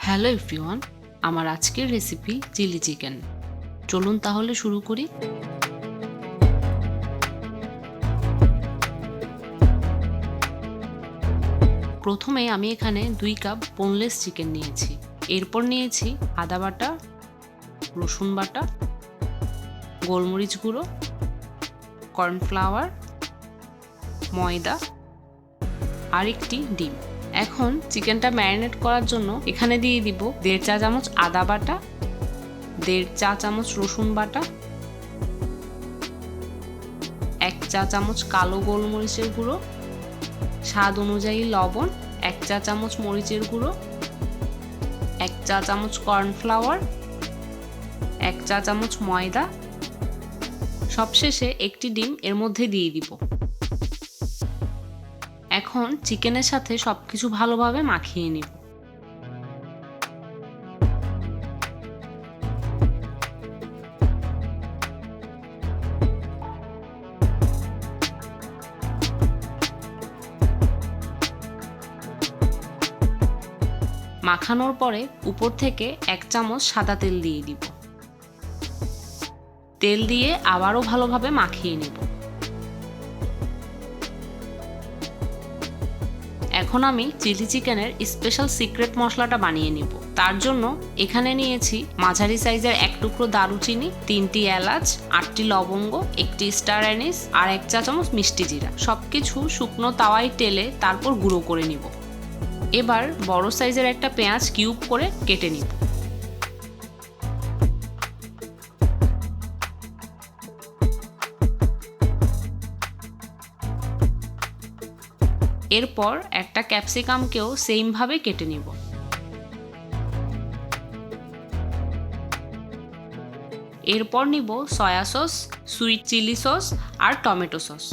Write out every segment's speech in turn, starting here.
Hello everyone, আমার আজকের recipe chilli chicken. চলুন তাহলে শুরু করি। প্রথমে আমি এখানে 2 কাপ বোনলেস চিকেন নিয়েছি। এরপর নিয়েছি আদা বাটা, রসুন বাটা, গোলমরিচ গুঁড়ো, কর্নফ্লাওয়ার, ময়দা আর একটি ডিম। এখন চিকেনটা ম্যারিনেট করার জন্য এখানে দিয়ে দিব 1.5 চা চামচ আদা বাটা, 1.5 চা চামচ রসুন বাটা, 1 চা চামচ কালো গোলমরিচের গুঁড়ো, স্বাদ অনুযায়ী লবণ, 1 চা চামচ মরিচের গুঁড়ো, 1 চা চামচ কর্নফ্লাওয়ার, 1 চা চামচ ময়দা, সবশেষে একটি ডিম এর মধ্যে দিয়ে দিব। এখন চিকেনের সাথে সবকিছু ভালোভাবে মাখিয়ে নিব। মাখানোর পরে উপর থেকে 1 চামচ সাদা তেল দিয়ে দিব। তেল দিয়ে আবারও ভালোভাবে মাখিয়ে নিব। এখন আমি চিলি চিকেনের স্পেশাল সিক্রেট মশলাটা বানিয়ে নিব। তার জন্য এখানে নিয়েছি মাঝারি সাইজের 1 টুকরো দারুচিনি, 3টি এলাচ, 8টি লবঙ্গ, 1টি স্টার অ্যানিস আর 1 চা চামচ মিষ্টি জিরা। সবকিছু শুকনো তাওয়ায় টেলে তারপর গুঁড়ো করে নিব। এবার বড় সাইজের একটা পেঁয়াজ কিউব করে কেটে নিব। এরপর একটা ক্যাপসিকামকেও সেম ভাবে কেটে নিব। এরপর নিব soya sauce, sweet chilli sauce আর টমেটো সস।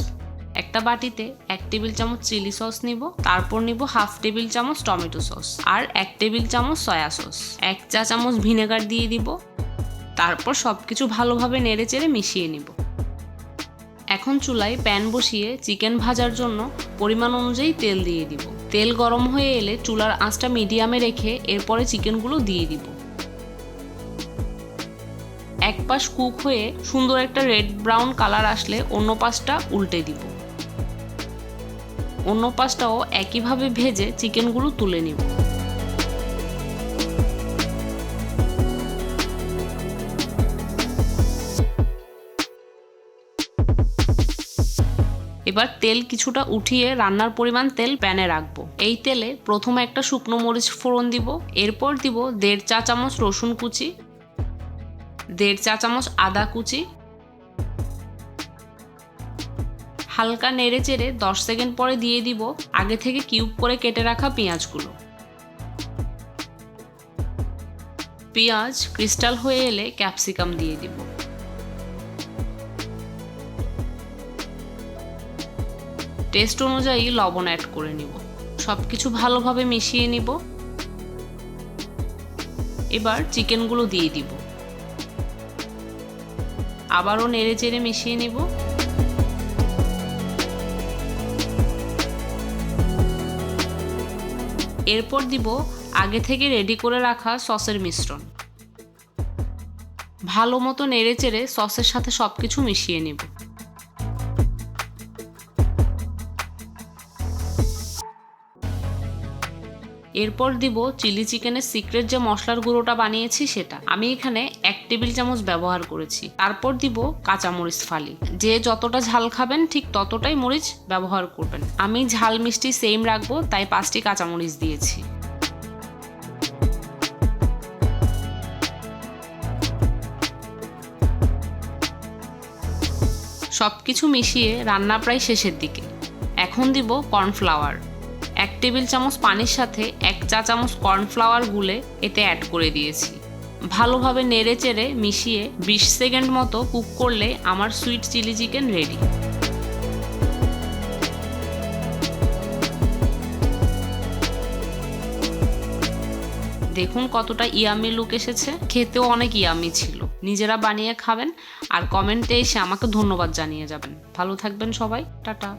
একটা বাটিতে 1 টেবিল চামচ চিলি সস নিব, তারপর নিব 1/2 টেবিল চামচ টমেটো সস আর 1 টেবিল চামচ সয়া সস। 1 চা চামচ ভিনেগার দিয়ে দিব। তারপর সবকিছু ভালোভাবে নেড়েচেড়ে মিশিয়ে নিব। এখন চুলায় প্যান বসিয়ে চিকেন ভাজার জন্য পরিমাণ অনুযায়ী তেল দিয়ে দিব। তেল গরম হয়ে এলে চুলার আঁচটা মিডিয়ামে রেখে এরপরে চিকেনগুলো দিয়ে দিব। এক পাশ কুক হয়ে সুন্দর একটা রেড ব্রাউন কালার আসলে অন্য পাশটা উল্টে দিব। অন্য পাশটাও একইভাবে ভেজে চিকেনগুলো তুলে নিব। এবার তেল কিছুটা উঠিয়ে রান্নার পরিমাণ তেল প্যানে রাখবো। এই তেলে প্রথমে একটা শুকনো মরিচ ফোড়ন দিব। এরপর দিব 1.5 চা চামচ রসুন কুচি, 1.5 চা চামচ আদা কুচি। হালকা নেড়ে চেড়ে 10 সেকেন্ড পরে দিয়ে দিব আগে থেকে কিউব করে কেটে রাখা পেঁয়াজগুলো। পেঁয়াজ ক্রিস্টাল হয়ে এলে ক্যাপসিকাম দিয়ে দিব। টেস্ট অনুযায়ী লবণ অ্যাড করে নিব। সবকিছু ভালোভাবে মিশিয়ে নিব। এবার চিকেনগুলো দিয়ে দিব। আবারও নেড়েচেড়ে মিশিয়ে নিব। এরপর দিব আগে থেকে রেডি করে রাখা সসের মিশ্রণ। ভালো মতো নেড়েচেড়ে সসের সাথে সবকিছু মিশিয়ে নিব। এরপর দিব চিলি চিকেনের সিক্রেট যে মশলার গুঁড়োটা বানিয়েছি সেটা। আমি এখানে 1 টেবিল চামচ ব্যবহার করেছি। তারপর দিব কাঁচামরিচ ফালি। যে যতটা ঝাল খাবেন ঠিক ততটাই মরিচ ব্যবহার করবেন। আমি ঝাল মিষ্টি সেম রাখবো, তাই 5টি কাঁচামরিচ দিয়েছি। সবকিছু মিশিয়ে রান্না প্রায় শেষের দিকে। এখন দিব কর্নফ্লাওয়ার। 1 টেবিল চামচ পানির সাথে 1 চা চামচ কর্নফ্লাওয়ার গুলে এতে অ্যাড করে দিয়েছি। ভালোভাবে নেড়েচেড়ে মিশিয়ে 20 সেকেন্ড মতো কুক করলে আমার সুইট চিলি চিকেন রেডি। দেখুন কতটা ইয়ামি লুক এসেছে। খেতেও অনেক ইয়ামি ছিল। নিজেরা বানিয়ে খাবেন আর কমেন্টে এসে আমাকে ধন্যবাদ জানিয়ে যাবেন। ভালো থাকবেন সবাই। টাটা।